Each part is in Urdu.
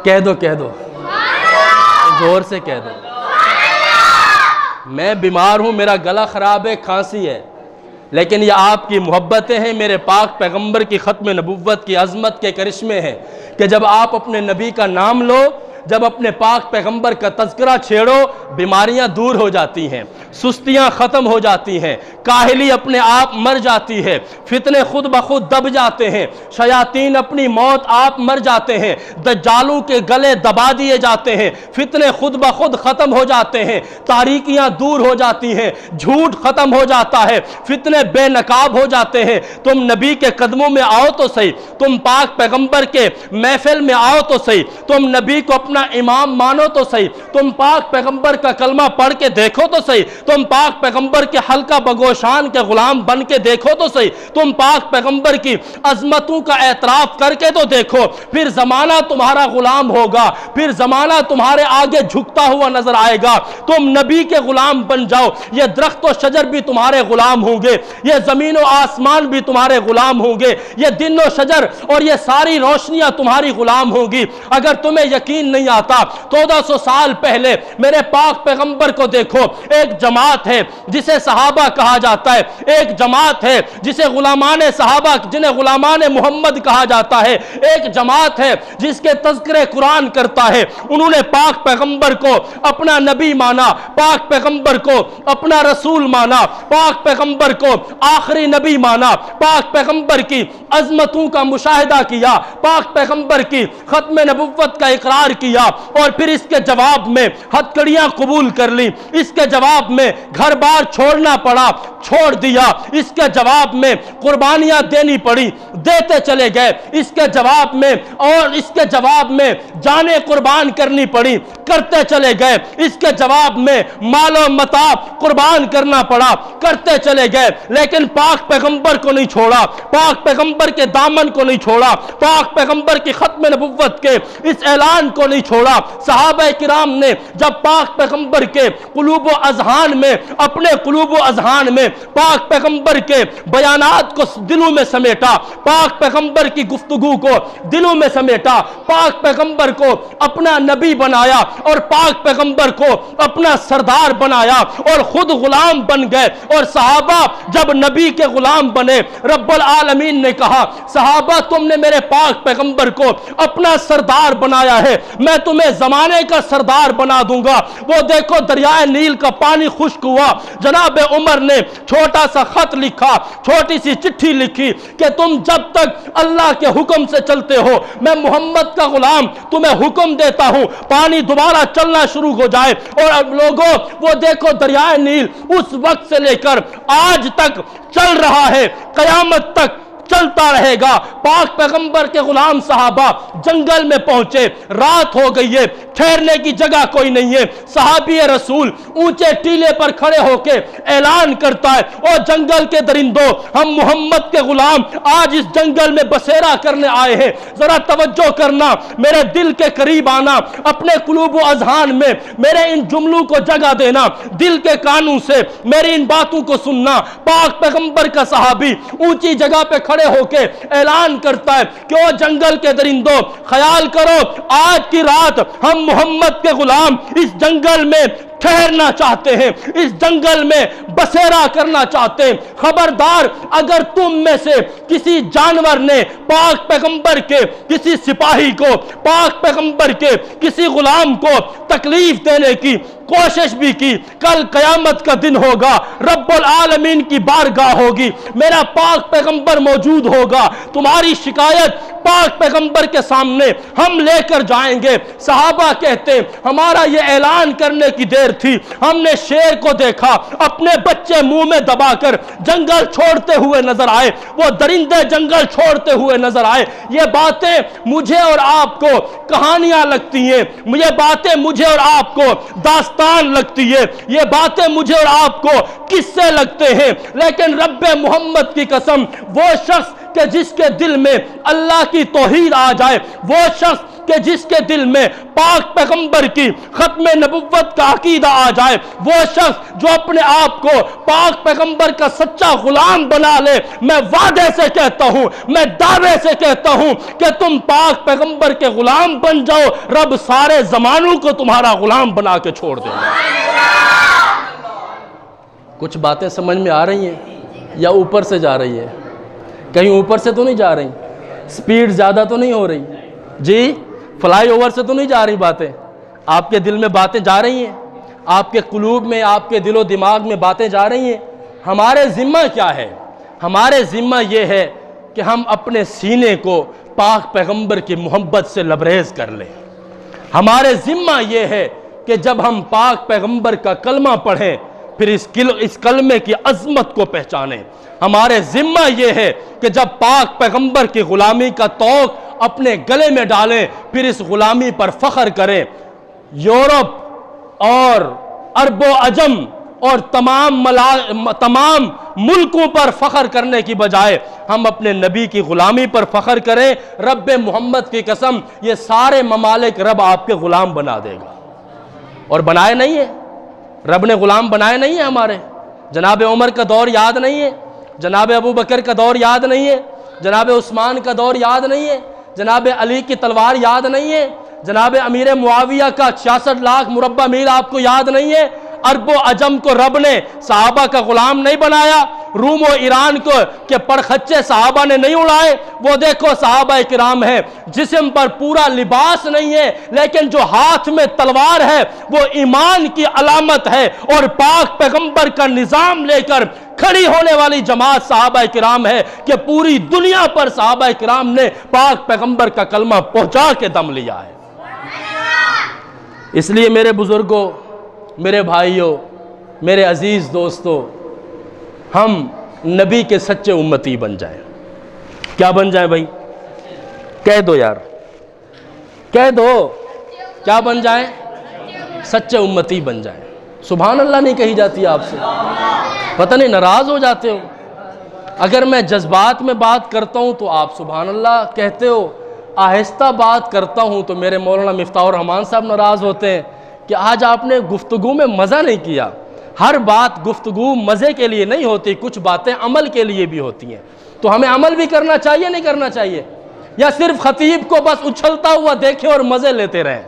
کہہ دو زور سے کہہ دو، میں بیمار ہوں، میرا گلا خراب ہے، کھانسی ہے، لیکن یہ آپ کی محبتیں ہیں، میرے پاک پیغمبر کی ختم نبوت کی عظمت کے کرشمے ہیں کہ جب آپ اپنے نبی کا نام لو، جب اپنے پاک پیغمبر کا تذکرہ چھیڑو، بیماریاں دور ہو جاتی ہیں، سستیاں ختم ہو جاتی ہیں، کاہلی اپنے آپ مر جاتی ہے، فتنے خود بخود دب جاتے ہیں، شیاطین اپنی موت آپ مر جاتے ہیں، دجالوں کے گلے دبا دیے جاتے ہیں، فتنے خود بخود ختم ہو جاتے ہیں، تاریکیاں دور ہو جاتی ہیں، جھوٹ ختم ہو جاتا ہے، فتنے بے نقاب ہو جاتے ہیں۔ تم نبی کے قدموں میں آؤ تو صحیح، تم پاک پیغمبر کے محفل میں آؤ تو صحیح، تم نبی کو اپنا امام مانو تو صحیح، تم پاک پیغمبر کا کلمہ پڑھ کے دیکھو تو صحیح، تم پاک پیغمبر کے حلقہ بگوشان کے غلام بن کے دیکھو تو صحیح، تم پاک پیغمبر کی عظمتوں کا اعتراف کر کے تو دیکھو، پھر زمانہ تمہارا غلام ہوگا، پھر زمانہ تمہارے آگے جھکتا ہوا نظر آئے گا، تم نبی کے غلام بن جاؤ، یہ درخت و شجر بھی تمہارے غلام ہوں گے، یہ زمین و آسمان بھی تمہارے غلام ہوں گے، یہ دن و شجر اور یہ ساری روشنیاں تمہاری غلام ہوں گی۔ اگر تمہیں یقین نہیں آتا 1400 سال پہلے میرے پاک پیغمبر کو دیکھو، ایک جماعت ہے جسے صحابہ کہا جاتا ہے، ایک جماعت ہے جسے غلامان صحابہ جنہیں غلامان محمد کہا جاتا ہے، ایک جماعت ہے جس کے تذکرے قرآن کرتا ہے، انہوں نے پاک پیغمبر کو اپنا نبی مانا، پاک پیغمبر کو اپنا رسول مانا، پاک پیغمبر کو آخری نبی مانا، پاک پیغمبر کی عظمتوں کا مشاہدہ کیا، پاک پیغمبر کی ختم نبوت کا اقرار کیا، اور پھر اس کے جواب میں ہتھکڑیاں قبول کر لی، اس کے جواب میں گھر بار چھوڑنا پڑا، چھوڑ دیا، اس کے جواب میں قربانیاں دینی پڑی، دیتے چلے گئے، اس کے جواب میں اور اس کے جواب میں جانیں قربان کرنی پڑی، کرتے چلے گئے، اس کے جواب میں مال و متاع قربان کرنا پڑا، کرتے چلے گئے، لیکن پاک پیغمبر کو نہیں چھوڑا، پاک پیغمبر کے دامن کو نہیں چھوڑا، پاک پیغمبر کی ختم نبوت کے اس اعلان کو نہیں چھوڑا۔ صحابہ کرام نے جب پاک پیغمبر کے قلوب و اذہان میں، اپنے قلوب و اذہان میں پاک پیغمبر کے بیانات کو دلوں میں سمیٹا، پاک پیغمبر کی گفتگو کو دلوں میں سمیٹا، پاک پیغمبر کو اپنا نبی بنایا اور پاک پیغمبر کو اپنا سردار بنایا اور خود غلام بن گئے، اور صحابہ جب نبی کے غلام بنے، رب العالمین نے کہا صحابہ تم نے میرے پاک پیغمبر کو اپنا سردار بنایا ہے، میں تمہیں زمانے کا سردار بنا دوں گا۔ وہ دیکھو دریائے نیل کا پانی خشک ہوا، جناب عمر نے چھوٹا سا خط لکھا، چھوٹی سی چٹھی لکھی کہ تم جب تک اللہ کے حکم سے چلتے ہو، میں محمد کا غلام تمہیں حکم دیتا ہوں، پانی دوبارہ چلنا شروع ہو جائے، اور لوگوں وہ دیکھو دریائے نیل اس وقت سے لے کر آج تک چل رہا ہے، قیامت تک چلتا رہے گا۔ پاک پیغمبر کے غلام صحابہ جنگل میں پہنچے، رات ہو گئی ہے، ٹھہرنے کی جگہ کوئی نہیں ہے، صحابی رسول اونچے ٹیلے پر کھڑے ہو کے اعلان کرتا ہے او جنگل کے درندوں، ہم محمد کے غلام آج اس جنگل میں بسیرا کرنے آئے ہیں، ذرا توجہ کرنا، میرے دل کے قریب آنا، اپنے قلوب و اذہان میں میرے ان جملوں کو جگہ دینا، دل کے کانوں سے میری ان باتوں کو سننا۔ پاک پیغمبر کا صحابی اونچی جگہ پہ کھڑے ہو کے اعلان کرتا ہے کہ او جنگل کے درندوں، خیال کرو آج کی رات ہم محمد کے غلام اس جنگل میں ٹھہرنا چاہتے ہیں، اس جنگل میں بسیرا کرنا چاہتے ہیں، خبردار اگر تم میں سے کسی جانور نے پاک پیغمبر کے کسی سپاہی کو، پاک پیغمبر کے کسی غلام کو تکلیف دینے کی کوشش بھی کی، کل قیامت کا دن ہوگا، رب العالمین کی بارگاہ ہوگی، میرا پاک پیغمبر موجود ہوگا، تمہاری شکایت پاک پیغمبر کے سامنے ہم لے کر جائیں گے۔ صحابہ کہتے ہیں ہمارا یہ اعلان کرنے کی دیر تھی، ہم نے شیر کو دیکھا اپنے بچے منہ میں دبا کر جنگل چھوڑتے ہوئے نظر آئے، وہ درندے جنگل چھوڑتے ہوئے نظر آئے۔ یہ باتیں مجھے اور آپ کو کہانیاں لگتی ہیں، یہ باتیں مجھے اور آپ کو داستان لگتی ہے، یہ باتیں مجھے اور آپ کو قصے لگتے ہیں، لیکن رب محمد کی قسم وہ شخص کہ جس کے دل میں اللہ کی توحید آ جائے، وہ شخص کہ جس کے دل میں پاک پیغمبر کی ختم نبوت کا عقیدہ آ جائے، وہ شخص جو اپنے آپ کو پاک پیغمبر کا سچا غلام بنا لے، میں وعدے سے کہتا ہوں، میں دعوے سے کہتا ہوں کہ تم پاک پیغمبر کے غلام بن جاؤ، رب سارے زمانوں کو تمہارا غلام بنا کے چھوڑ دے گا۔ کچھ باتیں سمجھ میں آ رہی ہیں یا اوپر سے جا رہی ہے؟ کہیں اوپر سے تو نہیں جا رہی؟ سپیڈ زیادہ تو نہیں ہو رہی؟ جی فلائی اوور سے تو نہیں جا رہی باتیں؟ آپ کے دل میں باتیں جا رہی ہیں، آپ کے قلوب میں، آپ کے دل و دماغ میں باتیں جا رہی ہیں۔ ہمارے ذمہ کیا ہے؟ ہمارے ذمہ یہ ہے کہ ہم اپنے سینے کو پاک پیغمبر کی محبت سے لبریز کر لیں۔ ہمارے ذمہ یہ ہے کہ جب ہم پاک پیغمبر کا کلمہ پڑھیں پھر اس کلمے کی عظمت کو پہچانیں۔ ہمارے ذمہ یہ ہے کہ جب پاک پیغمبر کی غلامی کا طوق اپنے گلے میں ڈالیں پھر اس غلامی پر فخر کریں۔ یورپ اور عرب و عجم اور تمام ملکوں پر فخر کرنے کی بجائے ہم اپنے نبی کی غلامی پر فخر کریں۔ رب محمد کی قسم یہ سارے ممالک رب آپ کے غلام بنا دے گا، اور بنائے نہیں ہے؟ رب نے غلام بنائے نہیں ہیں ہمارے؟ جناب عمر کا دور یاد نہیں ہے؟ جناب ابو بکر کا دور یاد نہیں ہے؟ جناب عثمان کا دور یاد نہیں ہے؟ جناب علی کی تلوار یاد نہیں ہے؟ جناب امیر معاویہ کا 66 لاکھ مربع میل آپ کو یاد نہیں ہے؟ عرب و عجم کو رب نے صحابہ کا غلام نہیں بنایا؟ روم و ایران کو کہ پرخچے صحابہ نے نہیں اڑائے؟ وہ دیکھو صحابہ کرام ہیں، جسم پر پورا لباس نہیں ہے لیکن جو ہاتھ میں تلوار ہے وہ ایمان کی علامت ہے، اور پاک پیغمبر کا نظام لے کر کھڑی ہونے والی جماعت صحابہ کرام ہے کہ پوری دنیا پر صحابہ کرام نے پاک پیغمبر کا کلمہ پہنچا کے دم لیا ہے۔ اس لیے میرے بزرگوں، میرے بھائیوں، میرے عزیز دوستوں، ہم نبی کے سچے امتی بن جائیں۔ کیا بن جائیں بھائی؟ کہہ دو یار، کہہ دو، کیا بن جائیں؟ سچے امتی بن جائیں۔ سبحان اللہ نہیں کہی جاتی آپ سے؟ پتہ نہیں ناراض ہو جاتے ہو؟ اگر میں جذبات میں بات کرتا ہوں تو آپ سبحان اللہ کہتے ہو، آہستہ بات کرتا ہوں تو میرے مولانا مفتاح الرحمان صاحب ناراض ہوتے ہیں کہ آج آپ نے گفتگو میں مزہ نہیں کیا۔ ہر بات گفتگو مزے کے لیے نہیں ہوتی، کچھ باتیں عمل کے لیے بھی ہوتی ہیں، تو ہمیں عمل بھی کرنا چاہیے نہیں کرنا چاہیے؟ یا صرف خطیب کو بس اچھلتا ہوا دیکھیں اور مزے لیتے رہیں؟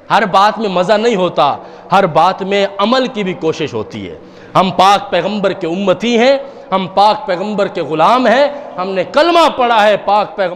ہر بات میں مزہ نہیں ہوتا، ہر بات میں عمل کی بھی کوشش ہوتی ہے۔ ہم پاک پیغمبر کے امتی ہیں، ہم پاک پیغمبر کے غلام ہیں، ہم نے کلمہ پڑھا ہے پاک پیغمبر